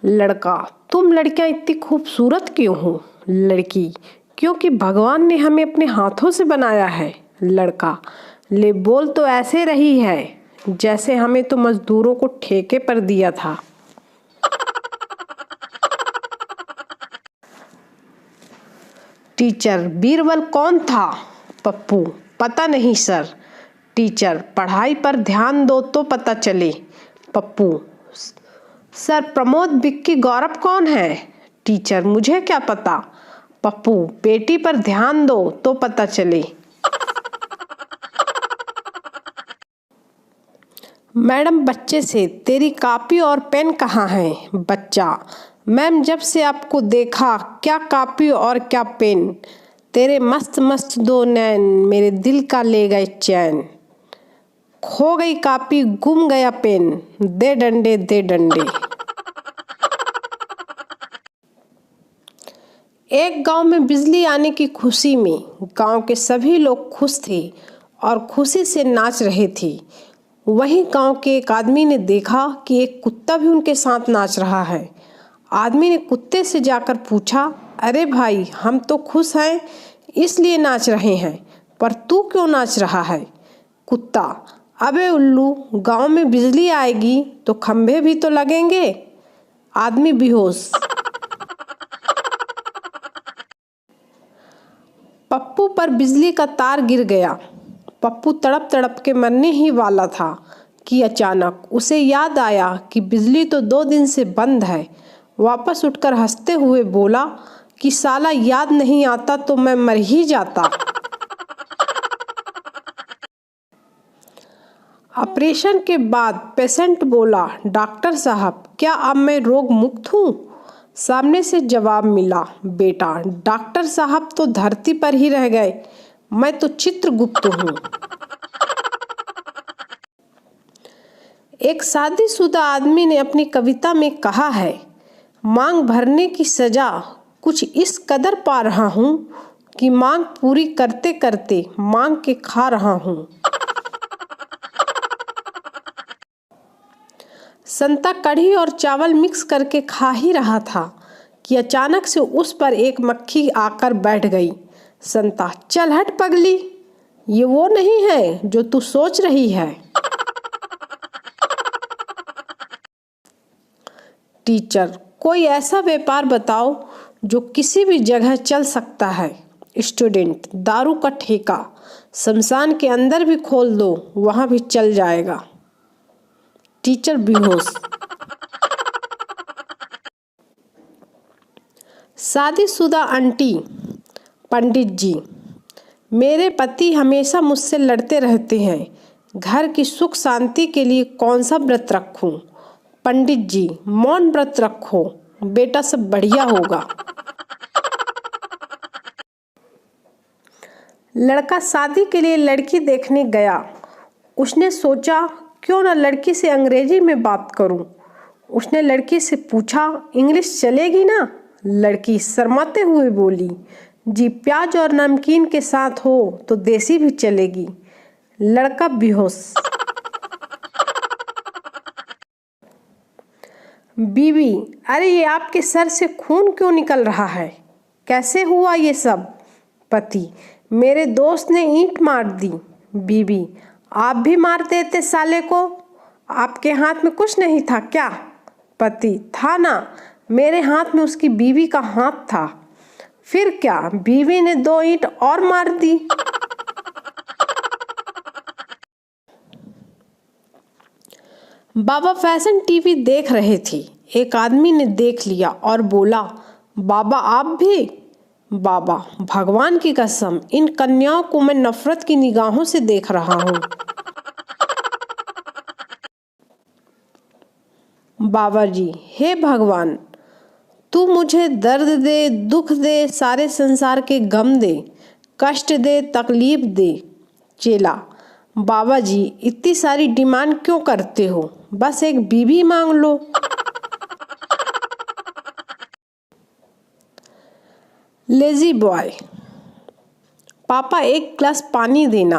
लड़का, तुम लड़कियां इतनी खूबसूरत क्यों हो? लड़की, क्योंकि भगवान ने हमें अपने हाथों से बनाया है। लड़का, ले बोल तो ऐसे रही है जैसे हमें तो मजदूरों को ठेके पर दिया था। टीचर, बीरबल कौन था? पप्पू, पता नहीं सर। टीचर, पढ़ाई पर ध्यान दो तो पता चले। पप्पू, सर प्रमोद, विक्की, गौरव कौन है? टीचर, मुझे क्या पता। पप्पू, बेटी पर ध्यान दो तो पता चले। मैडम बच्चे से, तेरी कॉपी और पेन कहाँ है? बच्चा, मैम जब से आपको देखा क्या कॉपी और क्या पेन, तेरे मस्त मस्त दो नैन मेरे दिल का ले गए चैन। खो गई कॉपी, गुम गया पेन, दे डंडे दे डंडे। एक गांव में बिजली आने की खुशी में गांव के सभी लोग खुश थे और खुशी से नाच रहे थे। वहीं गांव के एक आदमी ने देखा कि एक कुत्ता भी उनके साथ नाच रहा है। आदमी ने कुत्ते से जाकर पूछा, अरे भाई, हम तो खुश हैं इसलिए नाच रहे हैं, पर तू क्यों नाच रहा है? कुत्ता, अबे उल्लू, गांव में बिजली आएगी तो खंभे भी तो लगेंगे। आदमी बेहोश। पप्पू पर बिजली का तार गिर गया। पप्पू तड़प तड़प के मरने ही वाला था कि अचानक उसे याद आया कि बिजली तो 2 दिन से बंद है। वापस उठकर हंसते हुए बोला कि साला याद नहीं आता तो मैं मर ही जाता। ऑपरेशन के बाद पेशेंट बोला, डॉक्टर साहब क्या अब मैं रोग मुक्त हूँ? सामने से जवाब मिला, बेटा डॉक्टर साहब तो धरती पर ही रह गए, मैं तो चित्रगुप्त हूँ। एक शादीशुदा आदमी ने अपनी कविता में कहा है, मांग भरने की सजा कुछ इस कदर पा रहा हूँ कि मांग पूरी करते करते मांग के खा रहा हूँ। संता कढ़ी और चावल मिक्स करके खा ही रहा था कि अचानक से उस पर एक मक्खी आकर बैठ गई। संता, चल हट पगली, ये वो नहीं है जो तू सोच रही है। टीचर, कोई ऐसा व्यापार बताओ जो किसी भी जगह चल सकता है। स्टूडेंट, दारू का ठेका, शमशान के अंदर भी खोल दो वहां भी चल जाएगा। टीचर बेहोश। शादीशुदा आंटी, पंडित जी, मेरे पति हमेशा मुझसे लड़ते रहते हैं, घर की सुख शांति के लिए कौन सा व्रत रखूं? पंडित जी, मौन व्रत रखो बेटा, सब बढ़िया होगा। लड़का शादी के लिए लड़की देखने गया। उसने सोचा क्यों न लड़की से अंग्रेजी में बात करूं। उसने लड़की से पूछा, इंग्लिश चलेगी ना? लड़की शर्माते हुए बोली, जी प्याज और नमकीन के साथ हो तो देसी भी चलेगी। लड़का बेहोश। बीवी, अरे ये आपके सर से खून क्यों निकल रहा है? कैसे हुआ ये सब? पति, मेरे दोस्त ने ईंट मार दी। बीवी, आप भी मार देते साले को, आपके हाथ में कुछ नहीं था क्या? पति, था ना, मेरे हाथ में उसकी बीवी का हाथ था। फिर क्या, बीवी ने 2 ईंट और मार दी। बाबा फैशन टीवी देख रहे थे। एक आदमी ने देख लिया और बोला, बाबा आप भी? बाबा, भगवान की कसम इन कन्याओं को मैं नफरत की निगाहों से देख रहा हूँ। बाबा जी, हे भगवान, तू मुझे दर्द दे, दुख दे, सारे संसार के गम दे, कष्ट दे, तकलीफ दे। चेला, बाबा जी इतनी सारी डिमांड क्यों करते हो, बस एक बीवी मांग लो। लेजी बॉय, पापा एक गिलास पानी देना।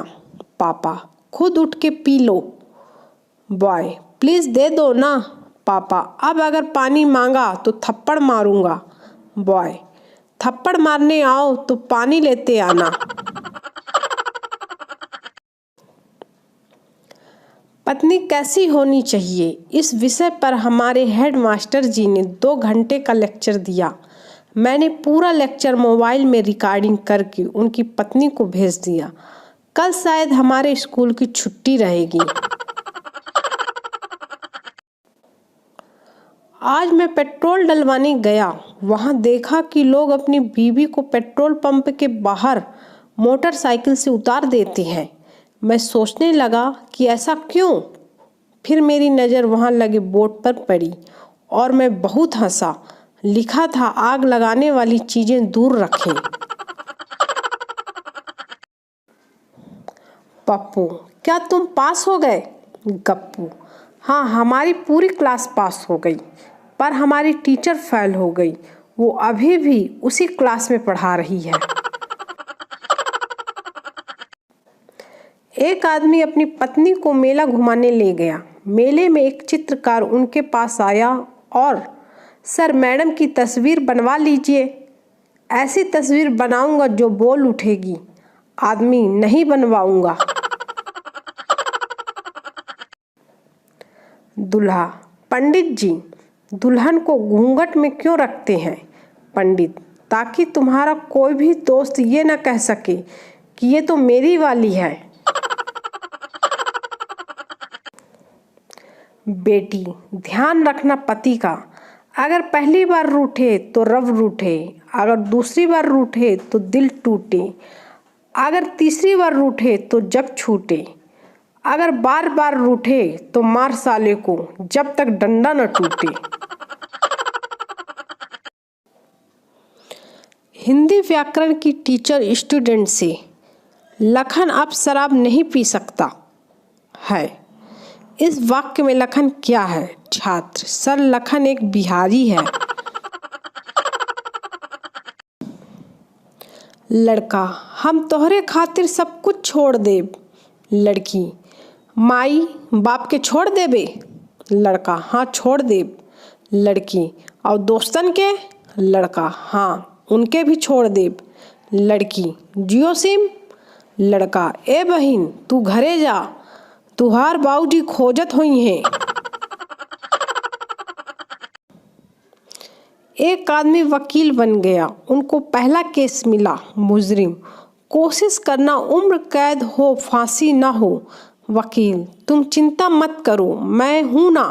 पापा, खुद उठ के पी लो। बॉय, प्लीज दे दो ना। पापा, अब अगर पानी मांगा तो थप्पड़ मारूंगा। बॉय, थप्पड़ मारने आओ तो पानी लेते आना। पत्नी कैसी होनी चाहिए, इस विषय पर हमारे हेडमास्टर जी ने 2 घंटे का लेक्चर दिया। मैंने पूरा लेक्चर मोबाइल में रिकॉर्डिंग करके उनकी पत्नी को भेज दिया। कल शायद हमारे स्कूल की छुट्टी रहेगी। आज मैं पेट्रोल डलवाने गया, वहां देखा कि लोग अपनी बीवी को पेट्रोल पंप के बाहर मोटरसाइकिल से उतार देते हैं। मैं सोचने लगा कि ऐसा क्यों। फिर मेरी नज़र वहां लगे बोर्ड पर पड़ी और मैं बहुत हंसा। लिखा था, आग लगाने वाली चीजें दूर रखें। पप्पू, क्या तुम पास हो गए? गप्पू, हाँ, हमारी पूरी क्लास पास हो गई, पर हमारी टीचर फेल हो गई। वो अभी भी उसी क्लास में पढ़ा रही है। एक आदमी अपनी पत्नी को मेला घुमाने ले गया। मेले में एक चित्रकार उनके पास आया और, सर, मैडम की तस्वीर बनवा लीजिए। ऐसी तस्वीर बनाऊंगा जो बोल उठेगी। आदमी, नहीं बनवाऊंगा। दूल्हा, पंडित जी, दुल्हन को घूंघट में क्यों रखते हैं? पंडित, ताकि तुम्हारा कोई भी दोस्त ये न कह सके कि ये तो मेरी वाली है। बेटी, ध्यान रखना पति का। अगर पहली बार रूठे तो रब रूठे, अगर दूसरी बार रूठे तो दिल टूटे, अगर तीसरी बार रूठे तो जग छूटे, अगर बार बार रूठे तो मार साले को जब तक डंडा न टूटे। हिंदी व्याकरण की टीचर स्टूडेंट से, लखन अब शराब नहीं पी सकता है। इस वाक्य में लखन क्या है? छात्र, सर, लखन एक बिहारी है। लड़का, हम तोहरे खातिर सब कुछ छोड़ देब। लड़की, माई बाप के छोड़ देबे? लड़का, हाँ, छोड़ देब। लड़की, और दोस्तन के? लड़का, हाँ, उनके भी छोड़ देब। लड़की, जियो सिम? लड़का, ए बहिन, तू घरे जा, तुहार बाबूजी खोजत हुई हैं। एक आदमी वकील बन गया। उनको पहला केस मिला। मुजरिम, कोशिश करना उम्र कैद हो, फांसी ना हो। वकील, तुम चिंता मत करो, मैं हूं ना।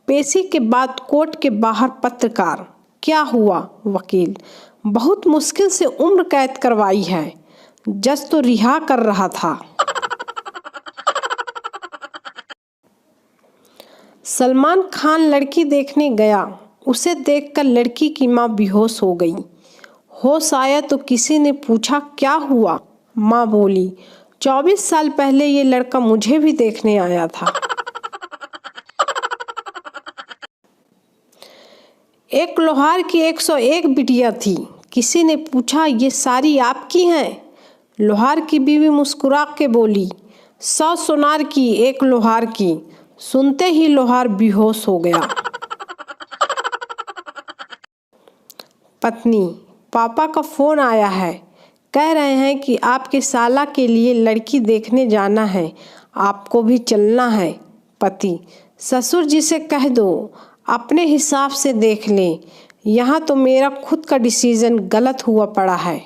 पेशी के बाद कोर्ट के बाहर पत्रकार, क्या हुआ? वकील, बहुत मुश्किल से उम्र कैद करवाई है, जज तो रिहा कर रहा था। सलमान खान लड़की देखने गया। उसे देखकर लड़की की माँ बेहोश हो गई। होश आया तो किसी ने पूछा, क्या हुआ? माँ बोली, 24 साल पहले ये लड़का मुझे भी देखने आया था। एक लोहार की 101 बिटिया थी। किसी ने पूछा, ये सारी आपकी हैं? लोहार की बीवी मुस्कुरा के बोली, 100 सोनार की, एक लोहार की। सुनते ही लोहार बेहोश हो गया। पत्नी, पापा का फोन आया है, कह रहे हैं कि आपके साला के लिए लड़की देखने जाना है, आपको भी चलना है। पति, ससुर जी से कह दो अपने हिसाब से देख लें, यहाँ तो मेरा खुद का डिसीजन गलत हुआ पड़ा है।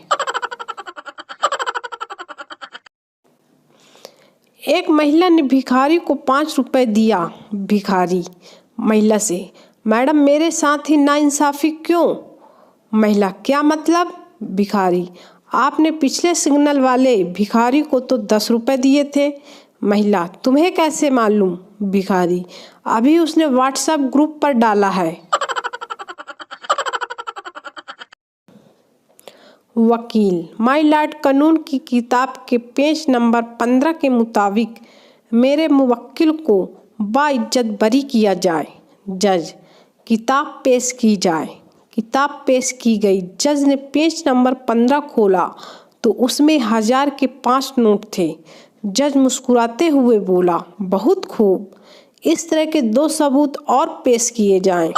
एक महिला ने भिखारी को 5 रुपए दिया। भिखारी महिला से, मैडम, मेरे साथ ही नाइंसाफ़ी क्यों? महिला, क्या मतलब? भिखारी, आपने पिछले सिग्नल वाले भिखारी को तो 10 रुपए दिए थे। महिला, तुम्हें कैसे मालूम? भिखारी, अभी उसने व्हाट्सएप ग्रुप पर डाला है। वकील, माय लॉर्ड, कानून की किताब के पेज नंबर 15 के मुताबिक मेरे मुवक्किल को बाइज्जत बरी किया जाए। जज, किताब पेश की जाए। किताब पेश की गई। जज ने पेज नंबर 15 खोला तो उसमें 1000 के 5 नोट थे। जज मुस्कुराते हुए बोला, बहुत खूब, इस तरह के 2 सबूत और पेश किए जाएं।